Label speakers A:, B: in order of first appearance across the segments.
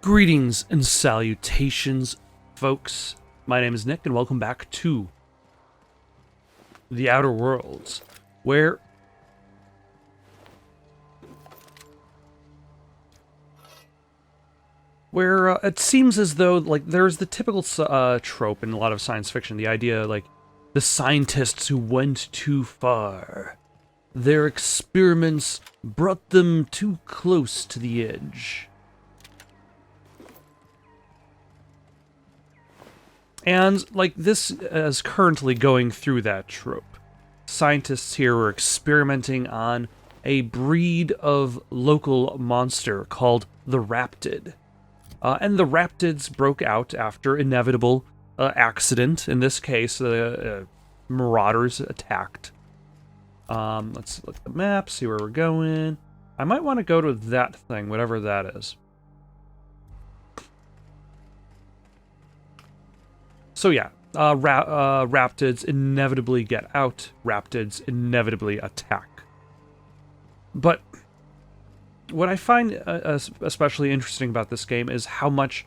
A: Greetings and salutations, folks. My name is Nick, and welcome back to the Outer Worlds, where it seems as though there's the typical trope in a lot of science fiction, the idea the scientists who went too far. Their experiments brought them too close to the edge. And, this is currently going through that trope. Scientists here were experimenting on a breed of local monster called the Raptid. And the Raptids broke out after inevitable accident. In this case, marauders attacked. Let's look at the map, see where we're going. I might want to go to that thing, whatever that is. So yeah, Raptids inevitably get out, Raptids inevitably attack. But what I find especially interesting about this game is how much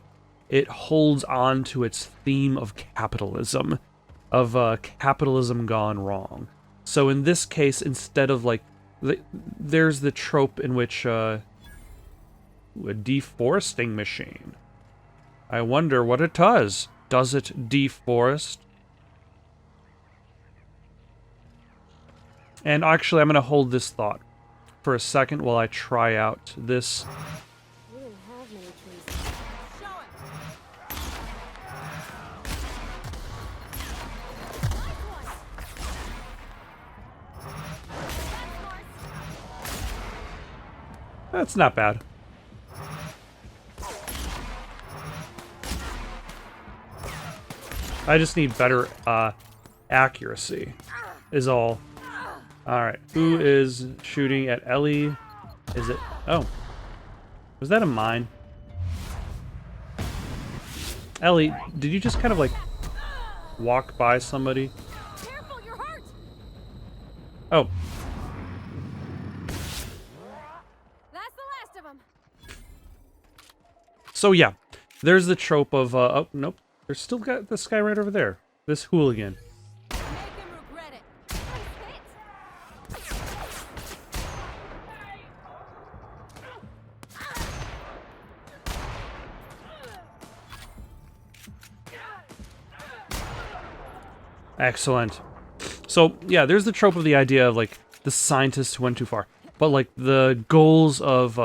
A: it holds on to its theme of capitalism, of capitalism gone wrong. So in this case, instead of there's the trope in which a deforesting machine. I wonder what it does. Does it deforest? And actually, I'm going to hold this thought for a second while I try out this.
B: We didn't have many trees. Show it.
A: That's not bad. I just need better accuracy, is all. Alright, who is shooting at Ellie? Is it... Oh. Was that a mine? Ellie, did you just kind of, walk by somebody?
B: Careful, you're hurt.
A: Oh.
B: That's the last of them.
A: So, yeah. There's the trope of, oh, nope. There's still got this guy right over there. This hooligan.
B: Make him regret it.
A: Excellent. So, yeah, there's the trope of the idea of, the scientists who went too far. But, the goals of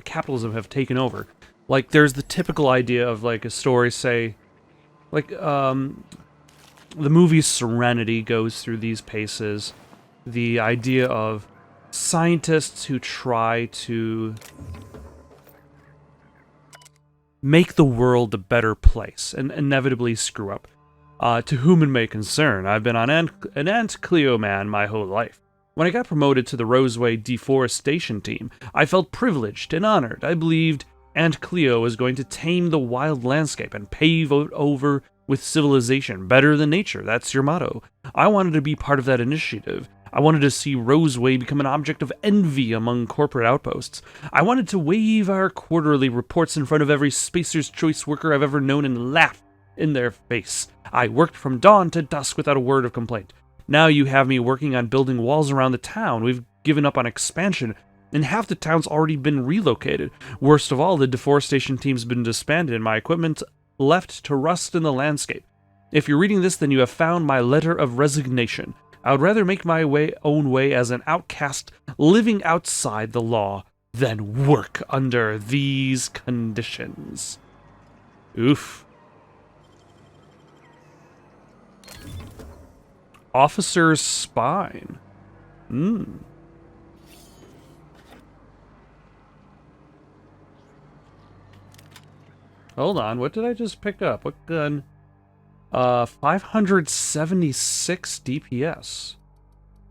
A: capitalism have taken over. There's the typical idea of, a story, say... the movie Serenity goes through these paces. The idea of scientists who try to make the world a better place and inevitably screw up. To whom it may concern, I've been on an Aunt Cleo man my whole life. When I got promoted to the Roseway deforestation team, I felt privileged and honored. I believed Aunt Cleo was going to tame the wild landscape and pave it over with civilization, better than nature. That's your motto. I wanted to be part of that initiative. I wanted to see Roseway become an object of envy among corporate outposts. I wanted to wave our quarterly reports in front of every Spacer's Choice worker I've ever known and laugh in their face. I worked from dawn to dusk without a word of complaint. Now you have me working on building walls around the town. We've given up on expansion, and half the town's already been relocated. Worst of all, the deforestation team's been disbanded and my equipment left to rust in the landscape. If you're reading this, then you have found my letter of resignation. I would rather make my own way as an outcast living outside the law than work under these conditions. Oof. Officer's spine. Hold on, what did I just pick up? What gun? 576 DPS.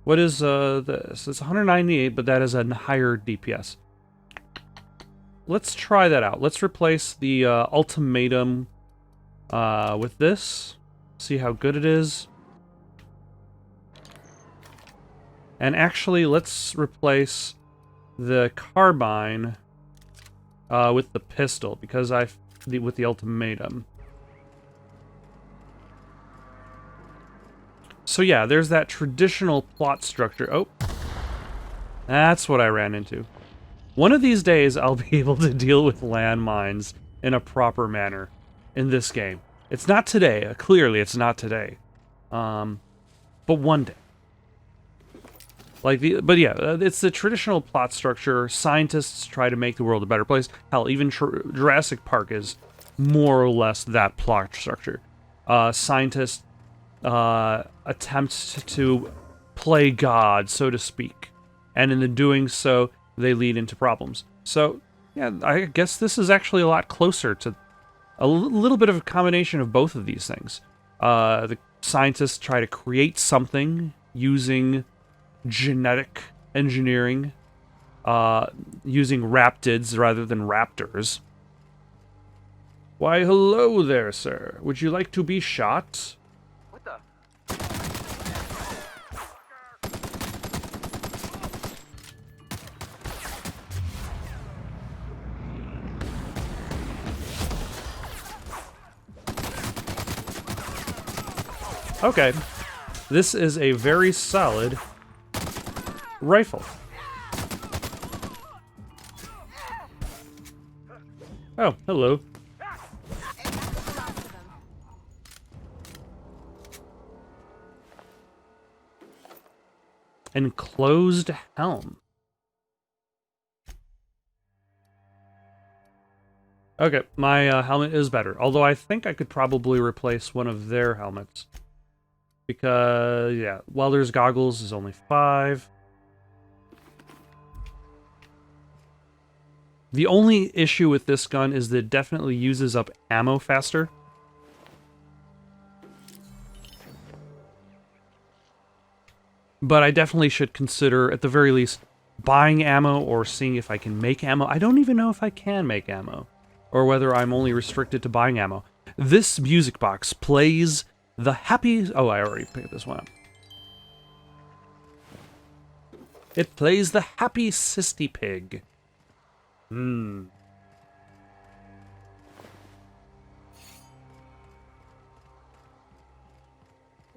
A: What is this? It's 198, but that is a higher DPS. Let's try that out. Let's replace the ultimatum with this. See how good it is. And actually, let's replace the carbine with the pistol because with the ultimatum. So yeah, there's that traditional plot structure. Oh, that's what I ran into. One of these days, I'll be able to deal with landmines in a proper manner in this game. It's not today. Clearly, it's not today. But one day. But yeah, it's the traditional plot structure. Scientists try to make the world a better place. Hell, even Jurassic Park is more or less that plot structure. Scientists attempt to play God, so to speak, and in the doing so, they lead into problems. So, yeah, I guess this is actually a lot closer to a little bit of a combination of both of these things. The scientists try to create something using genetic engineering, using raptids rather than raptors. Why, hello there, sir. Would you like to be shot?
C: What the?
A: Okay. This is a very solid rifle. Oh, hello. Enclosed helm. Okay, my helmet is better. Although I think I could probably replace one of their helmets. Because, yeah, welder's goggles is only 5. The only issue with this gun is that it definitely uses up ammo faster. But I definitely should consider, at the very least, buying ammo or seeing if I can make ammo. I don't even know if I can make ammo, or whether I'm only restricted to buying ammo. This music box plays the happy... Oh, I already picked this one up. It plays the Happy Sisty Pig. Hmm.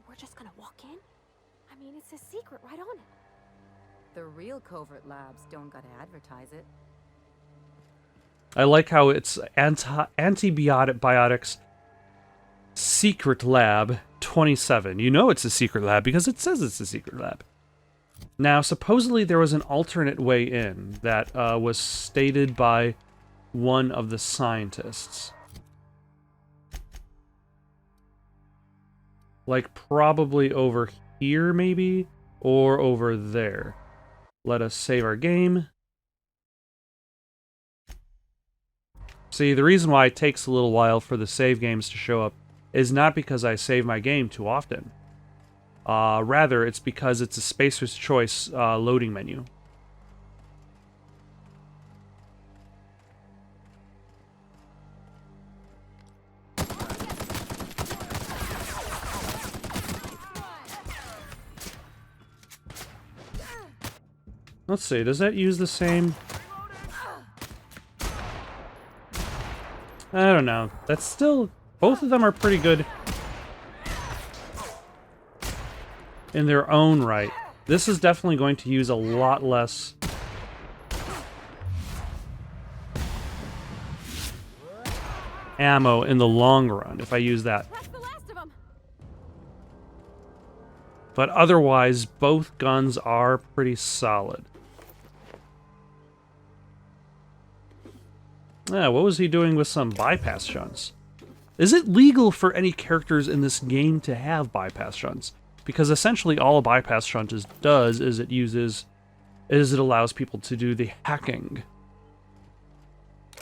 B: We're just gonna walk in? I mean, it's a secret right on it.
D: The real Covert labs don't gotta advertise it.
A: I like how it's antibiotics secret lab 27. You know it's a secret lab because it says it's a secret lab. Now, supposedly there was an alternate way in that was stated by one of the scientists. Like, probably over here, maybe? Or over there. Let us save our game. See, the reason why it takes a little while for the save games to show up is not because I save my game too often. Rather, it's because it's a Spacer's Choice loading menu. Let's see, does that use the same? I don't know. That's still... Both of them are pretty good in their own right. This is definitely going to use a lot less ammo in the long run if I use that.
B: That's the last of them.
A: But otherwise, both guns are pretty solid. Yeah, what was he doing with some bypass shunts? Is it legal for any characters in this game to have bypass shunts? Because essentially all a bypass shunt does is it allows people to do the hacking.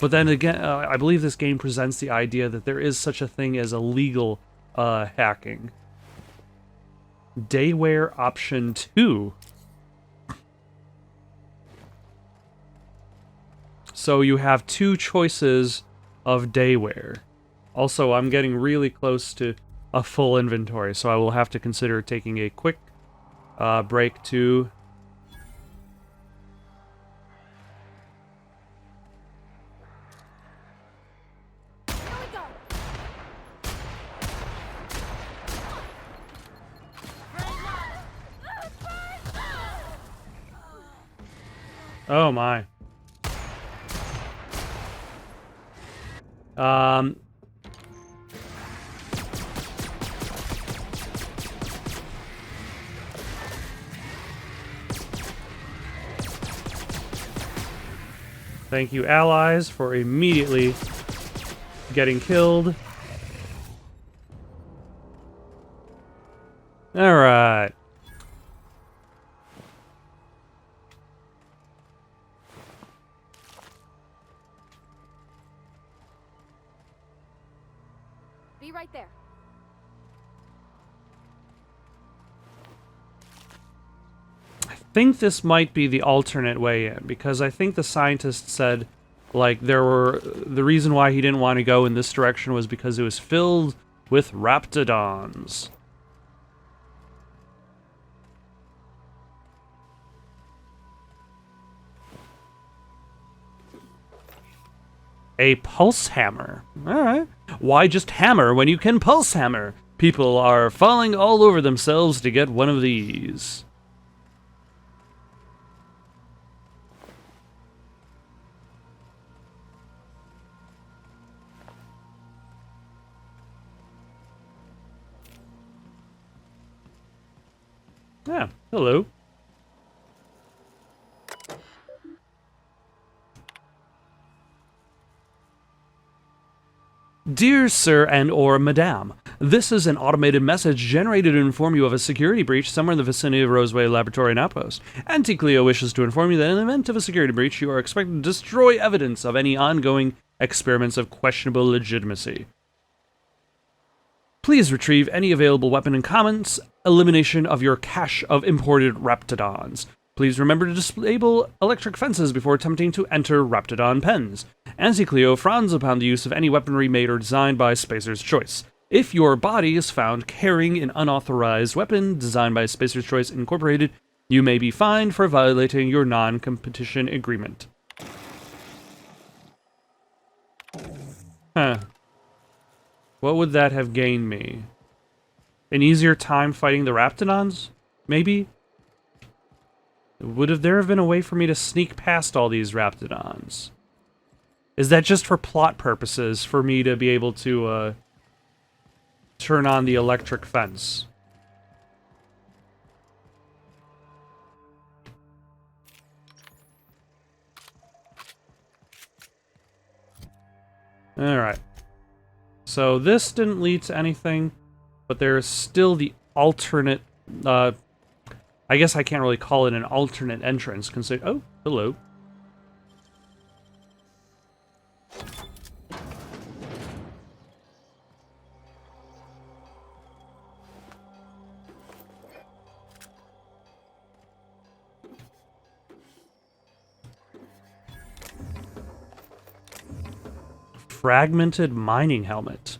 A: But then again, I believe this game presents the idea that there is such a thing as illegal hacking. Daywear option 2. So you have 2 choices of daywear. Also, I'm getting really close to a full inventory, so I will have to consider taking a quick break to... Oh my. Thank you, allies, for immediately getting killed. Alright.
B: Be right there.
A: I think this might be the alternate way in, because I think the scientist said, like, the reason why he didn't want to go in this direction was because it was filled with raptidons. A pulse hammer. Alright. Why just hammer when you can pulse hammer? People are falling all over themselves to get one of these. Yeah, hello. Dear Sir and/or Madame, this is an automated message generated to inform you of a security breach somewhere in the vicinity of Roseway Laboratory and Outpost. Anti-Cleo wishes to inform you that in the event of a security breach, you are expected to destroy evidence of any ongoing experiments of questionable legitimacy. Please retrieve any available weapon and comments, elimination of your cache of imported raptidons. Please remember to disable electric fences before attempting to enter Raptidon pens. Anti-Cleo frowns upon the use of any weaponry made or designed by Spacer's Choice. If your body is found carrying an unauthorized weapon designed by Spacer's Choice Incorporated, you may be fined for violating your non-competition agreement. Huh. What would that have gained me? An easier time fighting the Raptidons? Maybe? Would there have been a way for me to sneak past all these Raptidons? Is that just for plot purposes, for me to be able to, turn on the electric fence? Alright. So this didn't lead to anything, but there's still the alternate, I guess I can't really call it an alternate entrance, oh, hello. Fragmented mining helmet.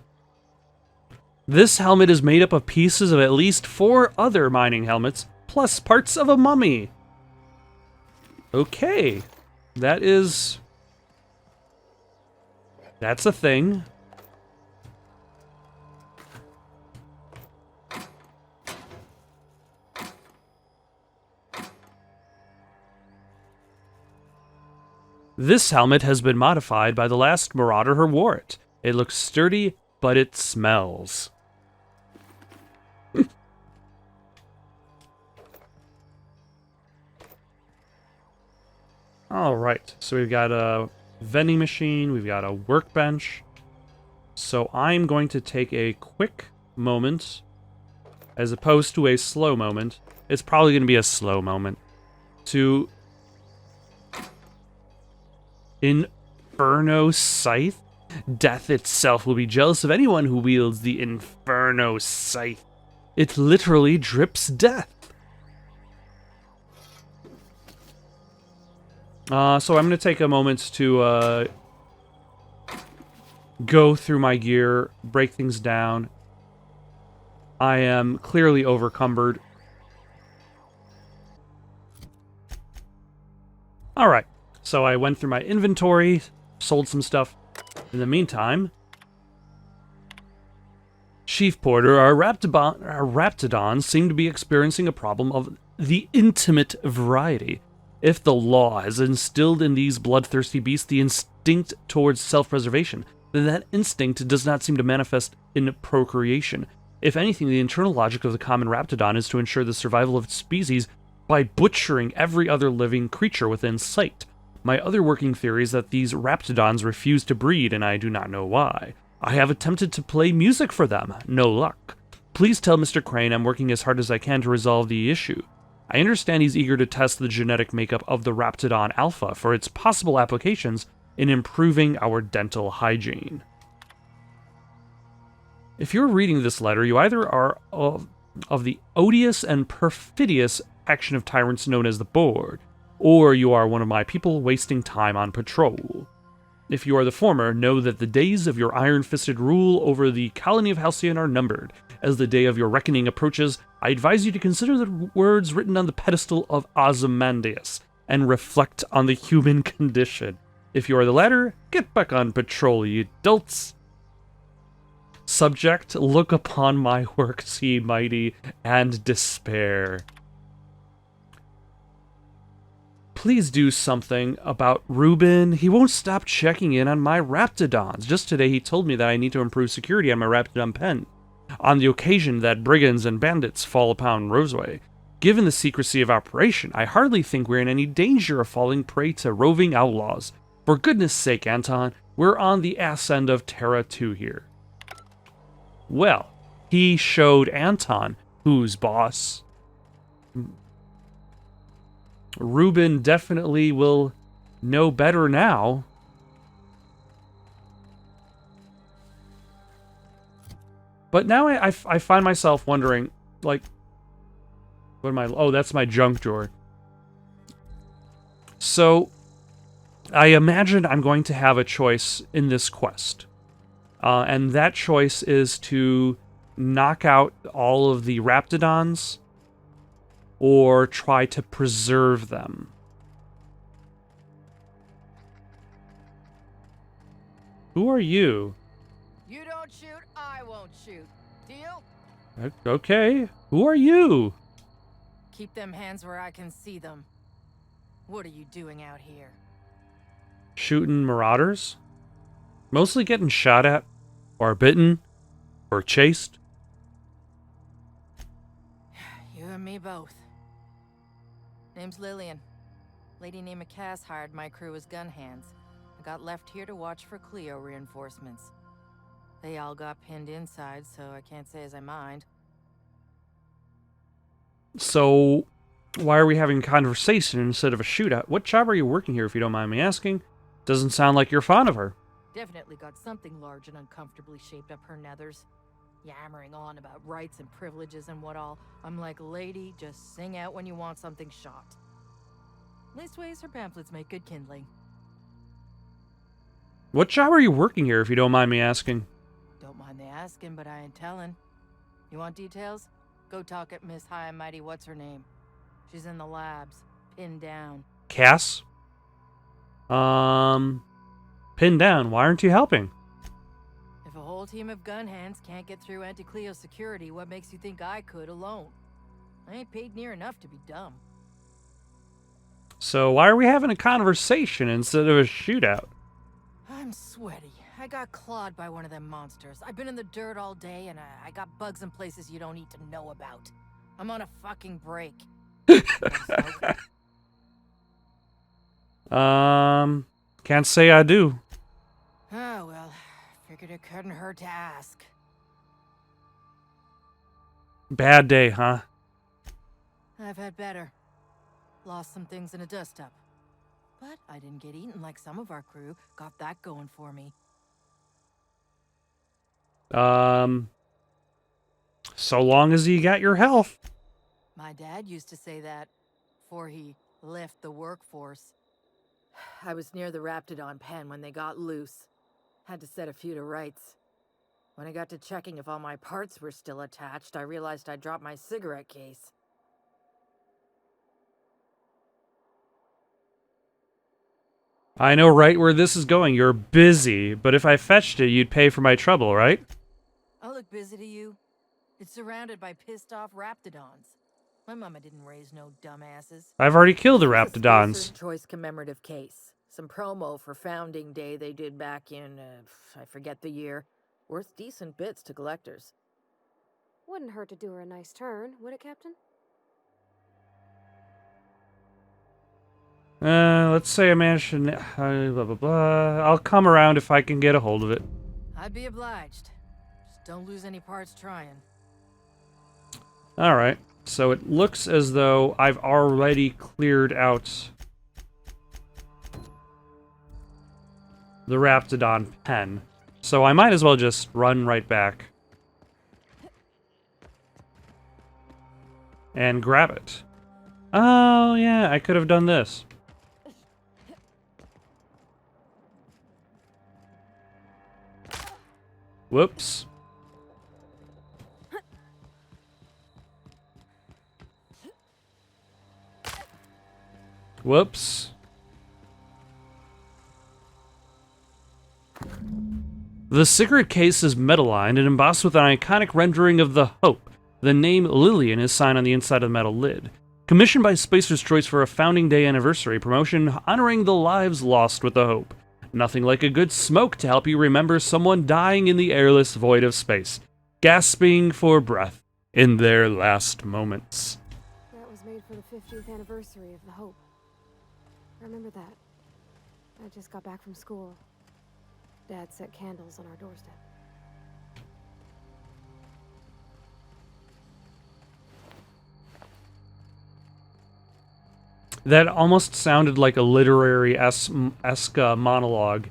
A: This helmet is made up of pieces of at least 4 other mining helmets, plus parts of a mummy. Okay. That's a thing. This helmet has been modified by the last marauder who wore it. It looks sturdy, but it smells. Alright, so we've got a vending machine, we've got a workbench. So I'm going to take a quick moment, as opposed to a slow moment. It's probably going to be a slow moment, to Inferno Scythe? Death itself will be jealous of anyone who wields the Inferno Scythe. It literally drips death. So I'm going to take a moment to go through my gear, break things down. I am clearly overcumbered. Alright, so I went through my inventory, sold some stuff. In the meantime, Chief Porter, our Raptidons seem to be experiencing a problem of the intimate variety. If the law has instilled in these bloodthirsty beasts the instinct towards self-preservation, then that instinct does not seem to manifest in procreation. If anything, the internal logic of the common raptidon is to ensure the survival of its species by butchering every other living creature within sight. My other working theory is that these raptidons refuse to breed, and I do not know why. I have attempted to play music for them. No luck. Please tell Mr. Crane I'm working as hard as I can to resolve the issue. I understand he's eager to test the genetic makeup of the Raptidon Alpha for its possible applications in improving our dental hygiene. If you're reading this letter, you either are of the odious and perfidious action of tyrants known as the Board, or you are one of my people wasting time on patrol. If you are the former, know that the days of your iron-fisted rule over the colony of Halcyon are numbered. As the day of your reckoning approaches, I advise you to consider the words written on the pedestal of Ozymandias and reflect on the human condition. If you are the latter, get back on patrol, you dolts. Subject, look upon my works, ye mighty, and despair. Please do something about Reuben. He won't stop checking in on my Raptidons. Just today he told me that I need to improve security on my Raptidon pen, on the occasion that brigands and bandits fall upon Roseway. Given the secrecy of operation, I hardly think we're in any danger of falling prey to roving outlaws. For goodness sake, Anton, we're on the ass end of Terra 2 here. Well, he showed Anton who's boss. Reuben definitely will know better now. But now I find myself wondering, like, what am I... Oh, that's my junk drawer. So, I imagine I'm going to have a choice in this quest. And that choice is to knock out all of the Raptidons or try to preserve them. Who are you?
D: You don't shoot, I won't shoot. Deal?
A: Okay. Who are you?
D: Keep them hands where I can see them. What are you doing out here?
A: Shooting marauders? Mostly getting shot at, or bitten, or chased.
D: You and me both. Name's Lillian. Lady named Cass hired my crew as gun hands. I got left here to watch for Cleo reinforcements. They all got pinned inside, so I can't say as I mind.
A: So, why are we having a conversation instead of a shootout? What job are you working here, if you don't mind me asking? Doesn't sound like you're fond of her.
D: Definitely got something large and uncomfortably shaped up her nethers. Yammering on about rights and privileges and what all. I'm like, lady, just sing out when you want something shot. Leastways, her pamphlets make good kindling.
A: What job are you working here, if you don't mind me asking?
D: Don't mind the asking, but I ain't telling. You want details? Go talk at Miss High and Mighty what's-her-name. She's in the labs, pinned down.
A: Cass? Pinned down. Why aren't you helping?
D: If a whole team of gun hands can't get through Anti-Cleo security, what makes you think I could alone? I ain't paid near enough to be dumb.
A: So why are we having a conversation instead of a shootout?
D: I'm sweaty. I got clawed by one of them monsters. I've been in the dirt all day, and I got bugs in places you don't need to know about. I'm on a fucking break.
A: Can't say I do.
D: Oh, well, figured it couldn't hurt to ask.
A: Bad day, huh?
D: I've had better. Lost some things in a dust-up. But I didn't get eaten like some of our crew. Got that going for me.
A: So long as you got your health.
D: My dad used to say that before he left the workforce. I was near the Raptidon pen when they got loose. Had to set a few to rights. When I got to checking if all my parts were still attached, I realized I dropped my cigarette case.
A: I know right where this is going. You're busy, but if I fetched it, you'd pay for my trouble, right?
D: I'll look busy to you. It's surrounded by pissed-off Raptidons. My mama didn't raise no dumbasses.
A: I've already killed the
D: It's a
A: Raptidons.
D: Spacer's Choice commemorative case. Some promo for Founding Day they did back in, I forget the year. Worth decent bits to collectors.
B: Wouldn't hurt to do her a nice turn, would it, Captain?
A: Let's say I managed to... blah, blah, blah. I'll come around if I can get a hold of it.
D: I'd be obliged. Just don't lose any parts trying.
A: Alright, so it looks as though I've already cleared out the Raptidon pen. So I might as well just run right back and grab it. Oh, yeah, I could have done this. Whoops. Whoops. The cigarette case is metal-lined and embossed with an iconic rendering of the Hope. The name Lillian is signed on the inside of the metal lid. Commissioned by Spacer's Choice for a Founding Day anniversary promotion honoring the lives lost with the Hope. Nothing like a good smoke to help you remember someone dying in the airless void of space, gasping for breath in their last moments.
B: That was made for the 50th anniversary of the Hope. I remember that. I just got back from school. Dad set candles on our doorstep.
A: That almost sounded like a literary-esque monologue,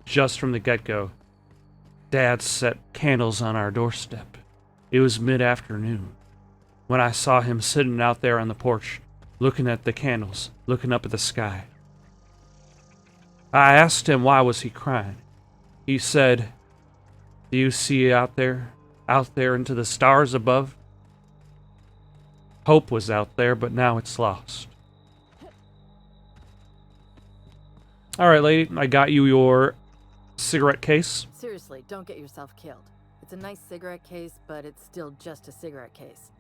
A: just from the get-go. Dad set candles on our doorstep. It was mid-afternoon when I saw him sitting out there on the porch, looking at the candles, looking up at the sky. I asked him why was he crying. He said, "Do you see out there into the stars above? Hope was out there, but now it's lost." Alright, lady, I got you your cigarette case.
D: Seriously, don't get yourself killed. It's a nice cigarette case, but it's still just a cigarette case.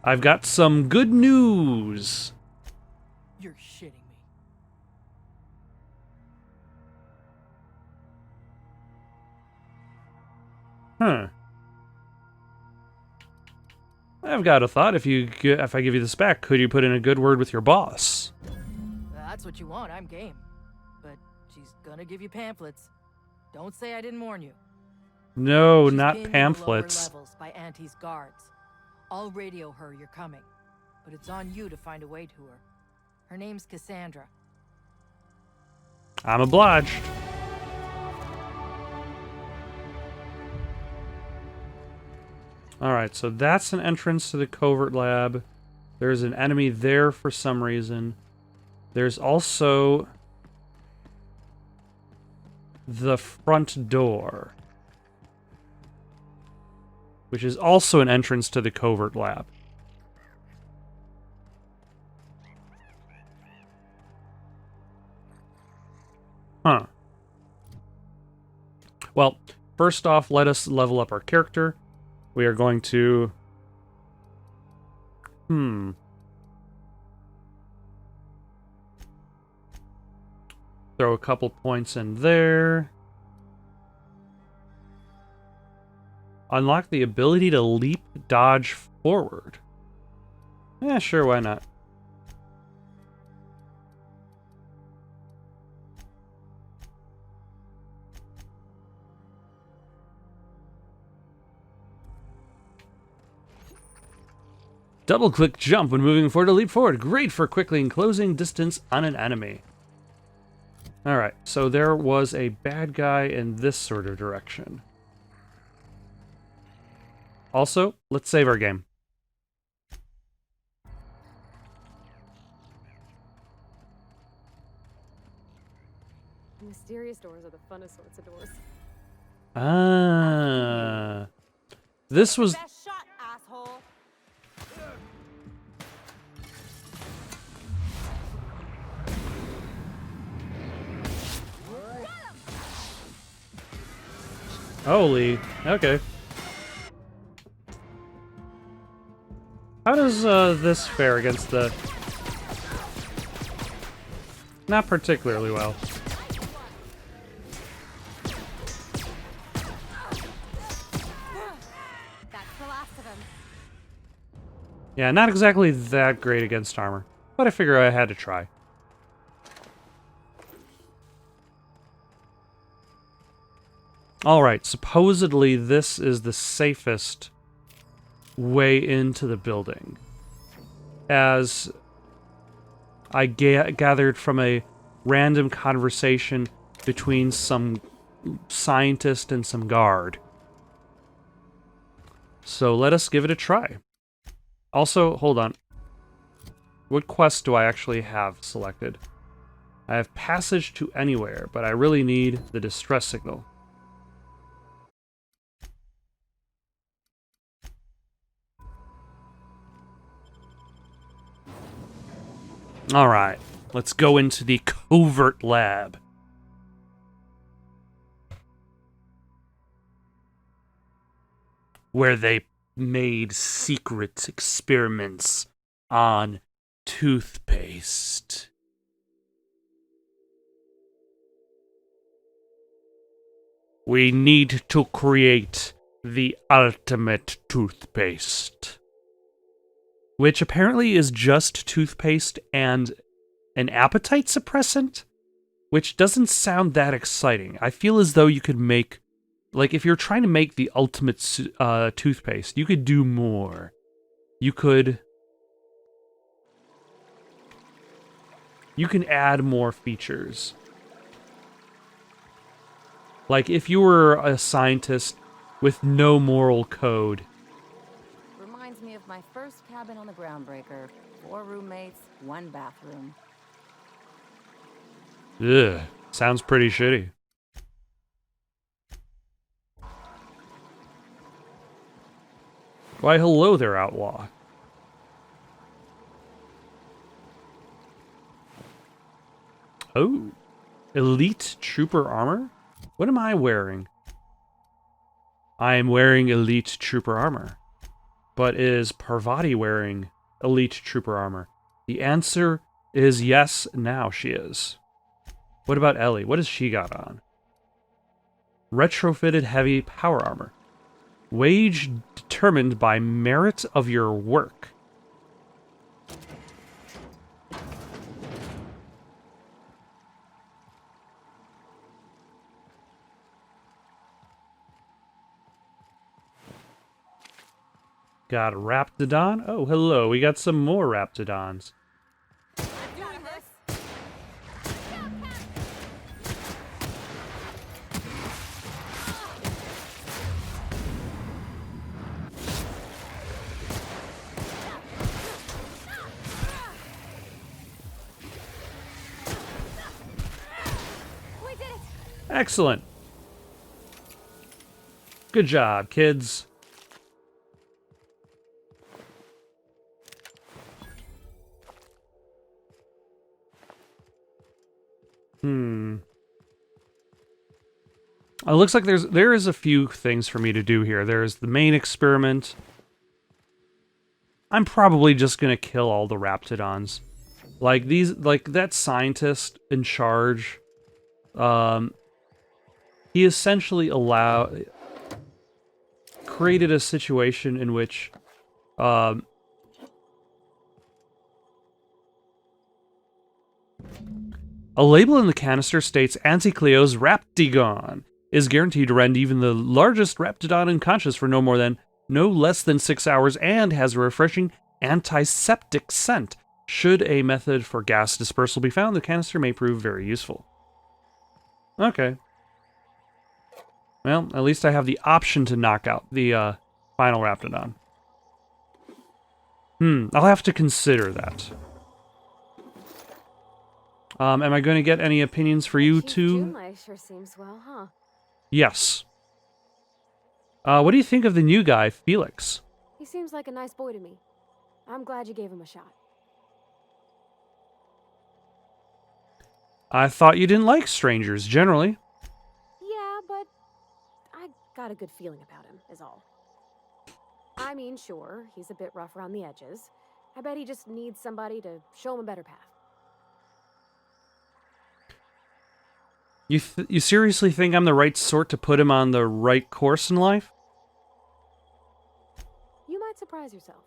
A: I've got some good news.
D: You're shitting me.
A: Huh. I've got a thought. If I give you this back, could you put in a good word with your boss?
D: That's what you want, I'm game. But she's gonna give you pamphlets. Don't say I didn't warn you.
A: No,
D: She's
A: not
D: pinned in the lower
A: pamphlets.
D: levels by Auntie's guards. I'll radio her you're coming, but it's on you to find a way to her. Her name's Cassandra.
A: I'm obliged. Alright, so that's an entrance to the Covert lab. There's an enemy there for some reason. There's also the front door, which is also an entrance to the Covert lab. Huh. Well, first off, let us level up our character. We are going to... Throw a couple points in there. Unlock the ability to leap, dodge forward. Yeah, sure, why not? Double-click jump when moving forward to leap forward. Great for quickly enclosing distance on an enemy. Alright, so there was a bad guy in this sort of direction. Also, let's save our game.
B: Mysterious doors are the funnest sorts of doors.
A: Ah. This was...
B: Best shot, asshole!
A: Holy. Okay. How does this fare against the... Not particularly well.
B: That's the last of him.
A: Yeah, not exactly that great against armor. But I figure I had to try. Alright, supposedly this is the safest way into the building. As I gathered from a random conversation between some scientist and some guard. So let us give it a try. Also, hold on. What quest do I actually have selected? I have Passage to Anywhere, but I really need the distress signal. Alright, let's go into the Covert lab. Where they made secret experiments on toothpaste. We need to create the ultimate toothpaste. Which apparently is just toothpaste and an appetite suppressant, which doesn't sound that exciting. I feel as though you could make, like, if you're trying to make the ultimate toothpaste, you could do more. You can add more features. Like, if you were a scientist with no moral code.
C: Reminds me of my first cabin on the Groundbreaker. 4 roommates, 1 bathroom.
A: Ugh, sounds pretty shitty. Why, hello there, outlaw. Oh, elite trooper armor? What am I wearing? I am wearing elite trooper armor. But is Parvati wearing elite trooper armor? The answer is yes, now she is. What about Ellie? What has she got on? Retrofitted heavy power armor. Wage determined by merit of your work. Got a Raptidon. Oh, hello. We got some more Raptidons. Excellent. Good job, kids. It looks like there is a few things for me to do here. There's the main experiment. I'm probably just gonna kill all the Raptidons. Like that scientist in charge. He essentially created a situation in which a label in the canister states Anti-Cleo's Raptigon is guaranteed to rend even the largest Raptidon unconscious for no less than 6 hours and has a refreshing antiseptic scent. Should a method for gas dispersal be found, the canister may prove very useful. Okay. Well, at least I have the option to knock out the final Raptidon. I'll have to consider that. Am I going to get any opinions for you two?
B: Sure seems well, huh?
A: Yes. What do you think of the new guy, Felix?
B: He seems like a nice boy to me. I'm glad you gave him a shot.
A: I thought you didn't like strangers, generally.
B: Yeah, but I got a good feeling about him, is all. I mean, sure, he's a bit rough around the edges. I bet he just needs somebody to show him a better path.
A: You seriously think I'm the right sort to put him on the right course in life?
B: You might surprise yourself.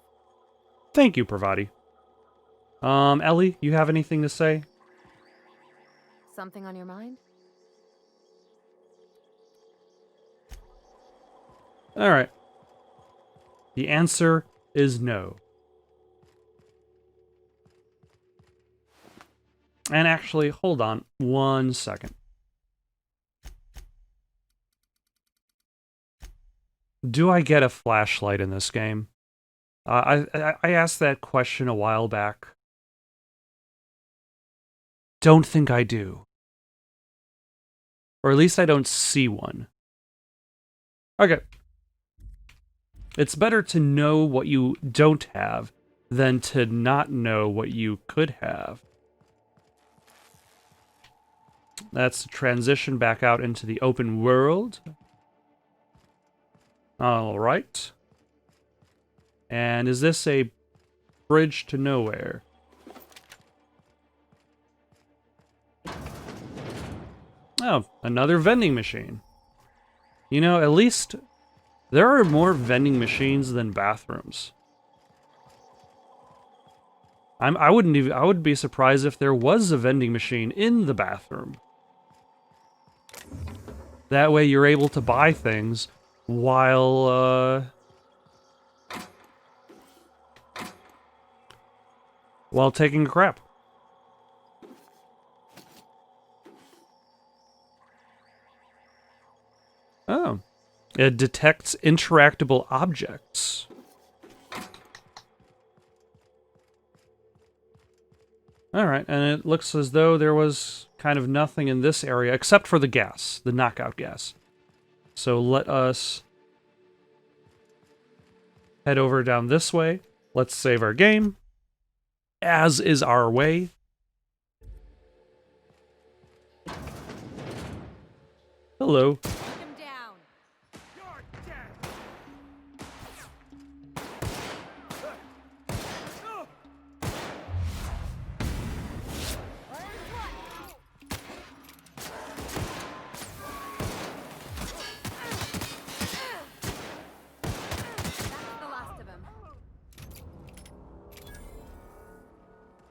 A: Thank you, Pravati. Ellie, you have anything to say?
C: Something on your mind?
A: Alright. The answer is no. And actually, hold on 1 second. Do I get a flashlight in this game? I asked that question a while back. Don't think I do. Or at least I don't see one. Okay. It's better to know what you don't have than to not know what you could have. That's the transition back out into the open world. Alright. And is this a bridge to nowhere? Oh, another vending machine. You know, at least there are more vending machines than bathrooms. I would be surprised if there was a vending machine in the bathroom. That way you're able to buy things while taking a crap. Oh. It detects interactable objects. Alright, and it looks as though there was kind of nothing in this area except for the gas, the knockout gas. So let us head over down this way. Let's save our game, as is our way. Hello.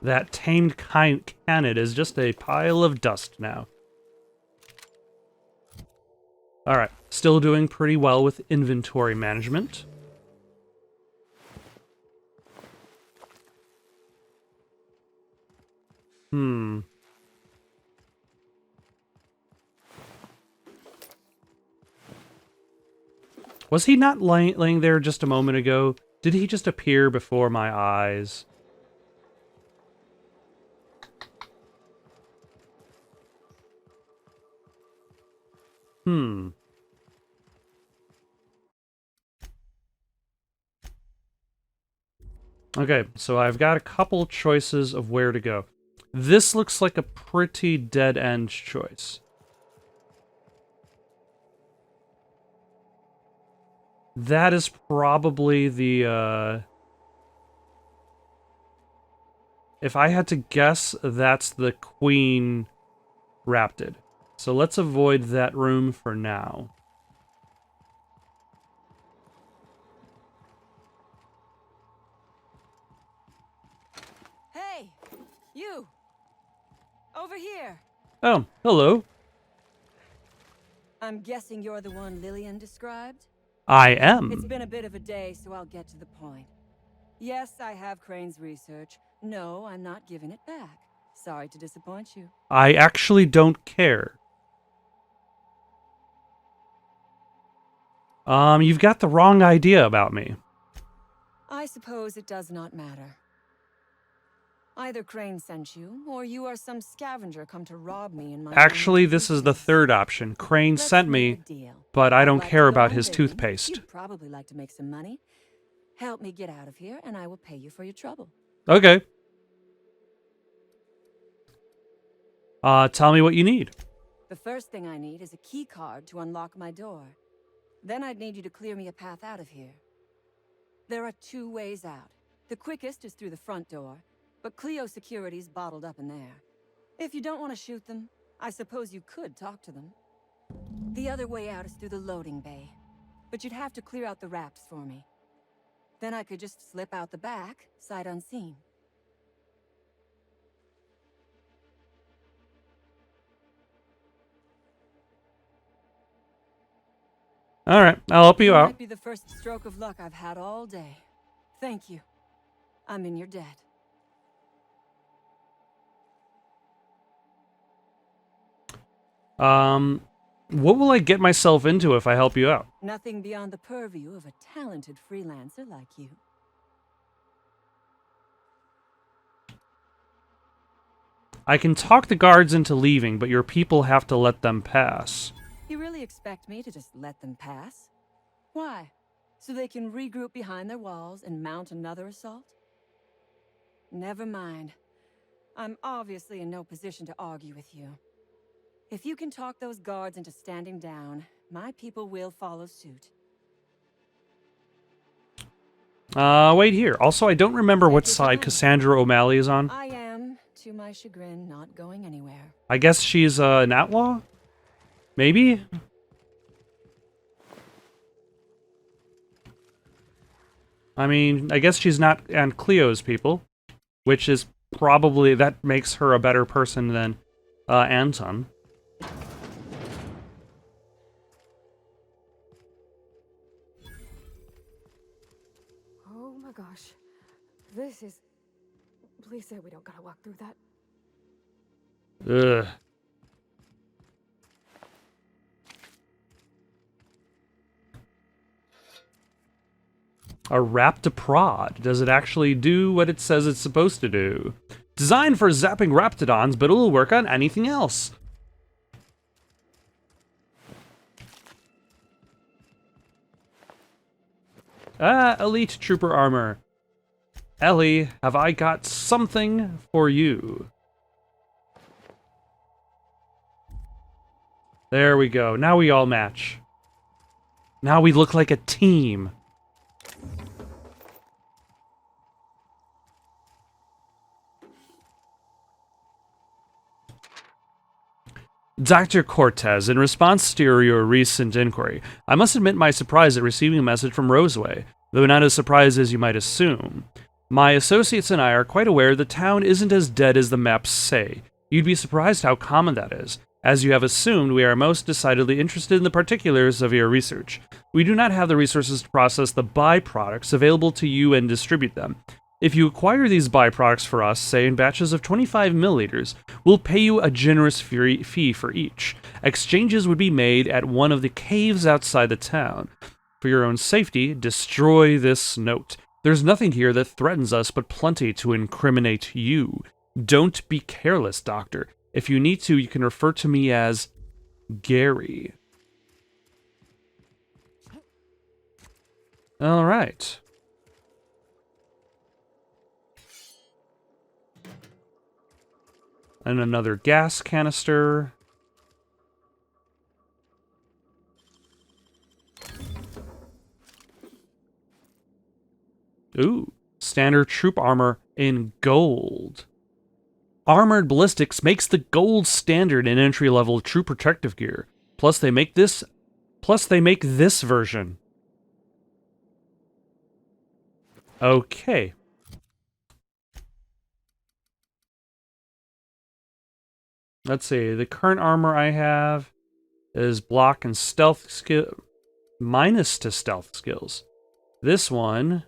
A: That tamed canid is just a pile of dust now. Alright, still doing pretty well with inventory management. Was he not laying there just a moment ago? Did he just appear before my eyes? Okay, so I've got a couple choices of where to go. This looks like a pretty dead-end choice. That is probably the, if I had to guess, that's the Queen Raptid. So let's avoid that room for now.
D: Hey, you! Over here!
A: Oh, hello.
D: I'm guessing you're the one Lillian described?
A: I am.
D: It's been a bit of a day, so I'll get to the point. Yes, I have Crane's research. No, I'm not giving it back. Sorry to disappoint you.
A: I actually don't care. You've got the wrong idea about me.
D: I suppose it does not matter. Either Crane sent you, or you are some scavenger come to rob me in my...
A: Actually, this is the third option. Crane sent me, but I don't care about his toothpaste.
D: You'd probably like to make some money. Help me get out of here, and I will pay you for your trouble.
A: Okay. Tell me what you need.
D: The first thing I need is a key card to unlock my door. Then I'd need you to clear me a path out of here.
E: There are 2 ways out. The quickest is through the front door, but Cleo security's bottled up in there. If you don't want to shoot them, I suppose you could talk to them. The other way out is through the loading bay, but you'd have to clear out the rafts for me. Then I could just slip out the back, sight unseen.
A: All right, I'll help you out.
E: Might be the first stroke of luck I've had all day. Thank you. I'm in your debt.
A: What will I get myself into if I help you out?
E: Nothing beyond the purview of a talented freelancer like you.
A: I can talk the guards into leaving, but your people have to let them pass.
E: You really expect me to just let them pass? Why? So they can regroup behind their walls and mount another assault? Never mind. I'm obviously in no position to argue with you. If you can talk those guards into standing down, my people will follow suit.
A: Wait here. Also, I don't remember what side Cassandra O'Malley is on.
E: I am, to my chagrin, not going anywhere.
A: I guess she's an outlaw? Maybe? I mean, I guess she's not and Cleo's people, which is probably, that makes her a better person than Anton.
B: Oh my gosh. This is... Please say we don't gotta walk through that.
A: Ugh. A Raptoprod. Does it actually do what it says it's supposed to do? Designed for zapping Raptidons, but it'll work on anything else. Elite Trooper Armor. Ellie, have I got something for you? There we go. Now we all match. Now we look like a team. Dr. Cortez, in response to your recent inquiry, I must admit my surprise at receiving a message from Roseway, though not as surprised as you might assume. My associates and I are quite aware the town isn't as dead as the maps say. You'd be surprised how common that is. As you have assumed, we are most decidedly interested in the particulars of your research. We do not have the resources to process the byproducts available to you and distribute them. If you acquire these byproducts for us, say in batches of 25 milliliters, we'll pay you a generous fee for each. Exchanges would be made at one of the caves outside the town. For your own safety, destroy this note. There's nothing here that threatens us, but plenty to incriminate you. Don't be careless, Doctor. If you need to, you can refer to me as Gary. All right. And another gas canister. Ooh, standard troop armor in gold. Armored Ballistics makes the gold standard in entry-level troop protective gear. Plus they make this version. Okay. Let's see, the current armor I have is block and stealth skill minus to stealth skills. This one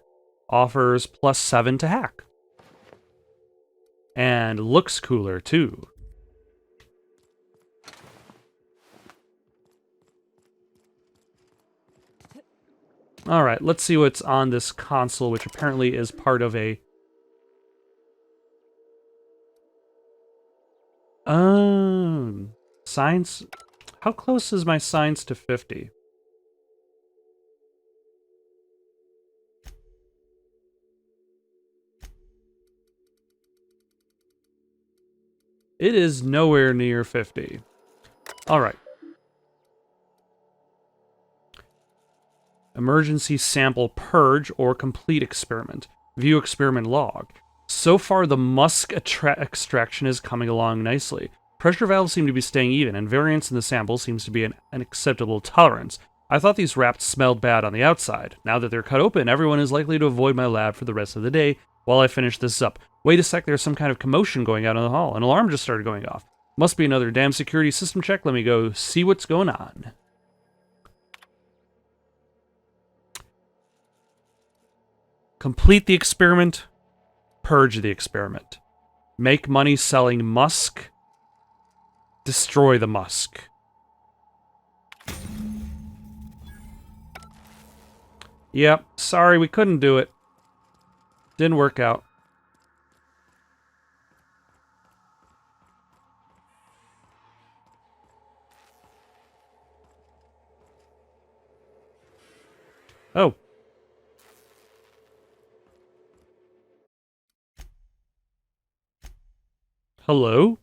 A: offers +7 to hack. And looks cooler too. Alright, let's see what's on this console, which apparently is part of a... Science... How close is my science to 50? It is nowhere near 50. Alright. Emergency sample purge or complete experiment. View experiment log. So far, the musk extraction is coming along nicely. Pressure valves seem to be staying even, and variance in the sample seems to be an acceptable tolerance. I thought these wraps smelled bad on the outside. Now that they're cut open, everyone is likely to avoid my lab for the rest of the day while I finish this up. Wait a sec, there's some kind of commotion going out in the hall. An alarm just started going off. Must be another damn security system check. Let me go see what's going on. Complete the experiment. Purge the experiment. Make money selling musk. Destroy the musk. Yep, sorry, we couldn't do it. Didn't work out. Oh. Hello?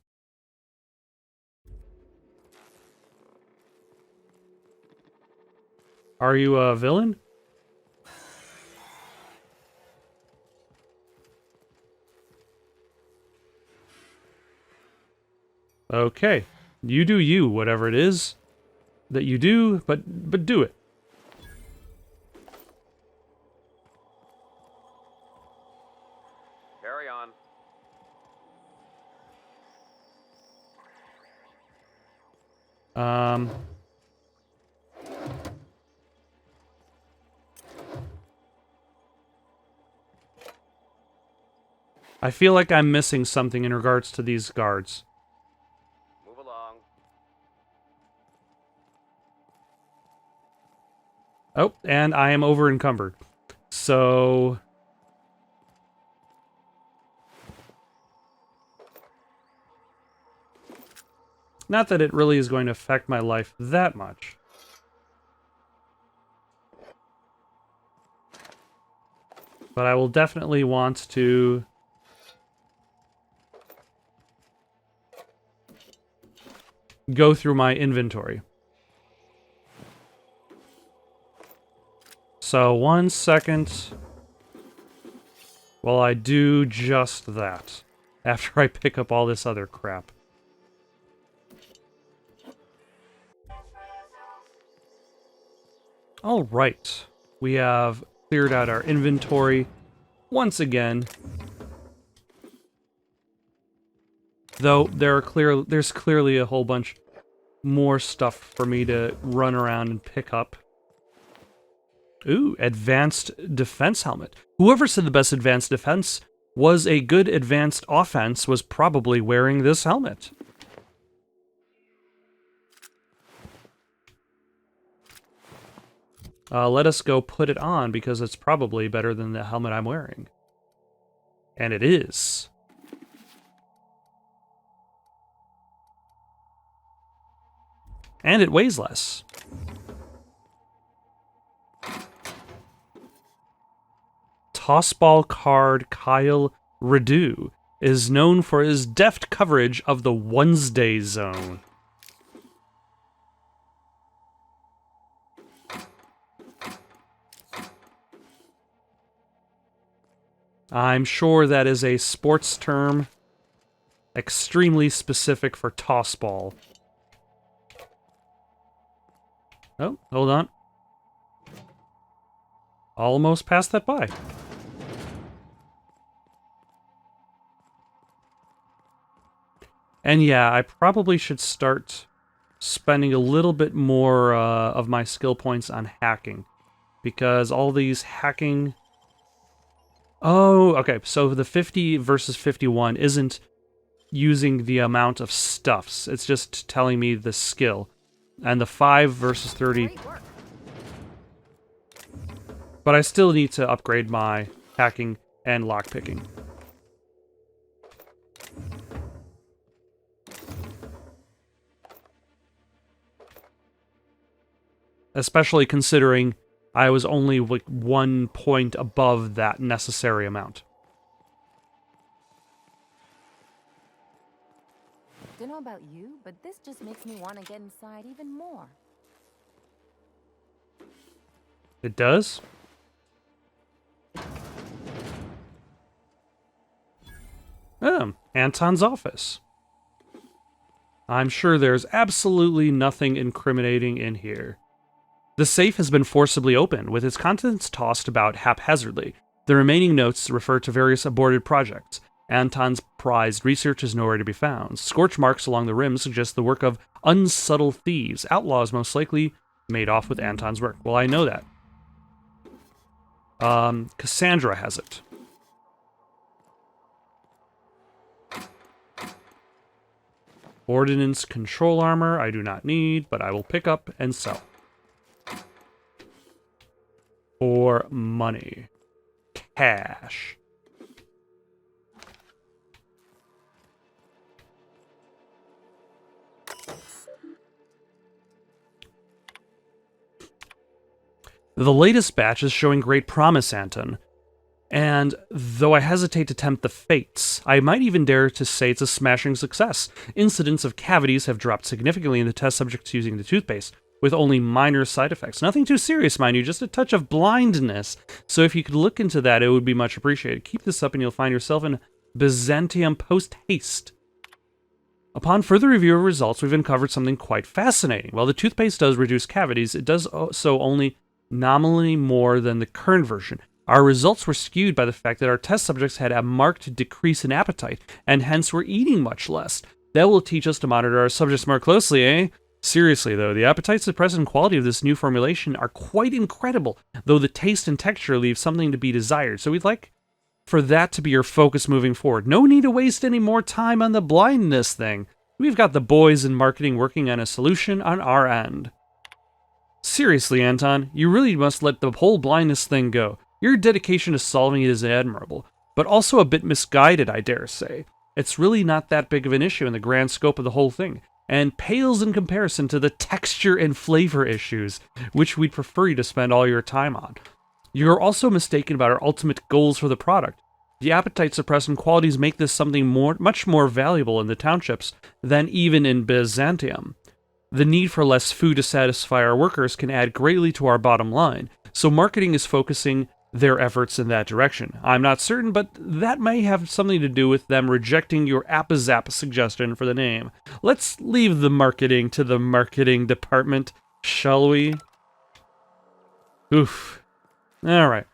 A: Are you a villain? Okay. You do you, whatever it is that you do, but do it.
F: Carry on.
A: I feel like I'm missing something in regards to these guards.
F: Move along.
A: Oh, and I am over encumbered. So... not that it really is going to affect my life that much. But I will definitely want to... go through my inventory. So, 1 second while I do just that, after I pick up all this other crap. Alright, we have cleared out our inventory once again. Though there's clearly a whole bunch more stuff for me to run around and pick up. Ooh, advanced defense helmet. Whoever said the best advanced defense was a good advanced offense was probably wearing this helmet. Let us go put it on because it's probably better than the helmet I'm wearing. And it is. And it weighs less. Tossball card Kyle Redu is known for his deft coverage of the Wednesday zone. I'm sure that is a sports term extremely specific for tossball. Oh, hold on. Almost passed that by. And yeah, I probably should start spending a little bit more of my skill points on hacking. Because all these hacking... Oh, okay, so the 50 versus 51 isn't using the amount of stuffs. It's just telling me the skill. And the 5 versus 30... But I still need to upgrade my hacking and lockpicking. Especially considering I was only like 1 point above that necessary amount.
C: Don't know about you, but this just makes me want to get inside even more.
A: It does? Oh, Anton's office. I'm sure there's absolutely nothing incriminating in here. The safe has been forcibly opened, with its contents tossed about haphazardly. The remaining notes refer to various aborted projects. Anton's prized research is nowhere to be found. Scorch marks along the rim suggest the work of unsubtle thieves, outlaws most likely made off with Anton's work. Well, I know that. Cassandra has it. Ordnance control armor, I do not need, but I will pick up and sell. For money. Cash. The latest batch is showing great promise, Anton. And though I hesitate to tempt the fates, I might even dare to say it's a smashing success. Incidents of cavities have dropped significantly in the test subjects using the toothpaste, with only minor side effects. Nothing too serious, mind you, just a touch of blindness. So if you could look into that, it would be much appreciated. Keep this up and you'll find yourself in Byzantium post-haste. Upon further review of results, we've uncovered something quite fascinating. While the toothpaste does reduce cavities, it does so only nominally more than the current version. Our results were skewed by the fact that our test subjects had a marked decrease in appetite, and hence were eating much less. That will teach us to monitor our subjects more closely, eh? Seriously, though, the appetite suppressant quality of this new formulation are quite incredible, though the taste and texture leave something to be desired, so we'd like for that to be your focus moving forward. No need to waste any more time on the blindness thing. We've got the boys in marketing working on a solution on our end. Seriously, Anton, you really must let the whole blindness thing go. Your dedication to solving it is admirable, but also a bit misguided, I dare say. It's really not that big of an issue in the grand scope of the whole thing, and pales in comparison to the texture and flavor issues, which we'd prefer you to spend all your time on. You're also mistaken about our ultimate goals for the product. The appetite suppressant qualities make this something much more valuable in the townships than even in Byzantium. The need for less food to satisfy our workers can add greatly to our bottom line, so marketing is focusing their efforts in that direction. I'm not certain, but that may have something to do with them rejecting your Appazap suggestion for the name. Let's leave the marketing to the marketing department, shall we? Oof. Alright.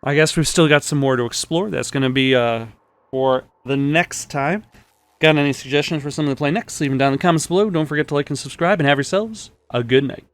A: I guess we've still got some more to explore. That's going to be for the next time. Got any suggestions for something to play next? Leave them down in the comments below. Don't forget to like and subscribe, and have yourselves a good night.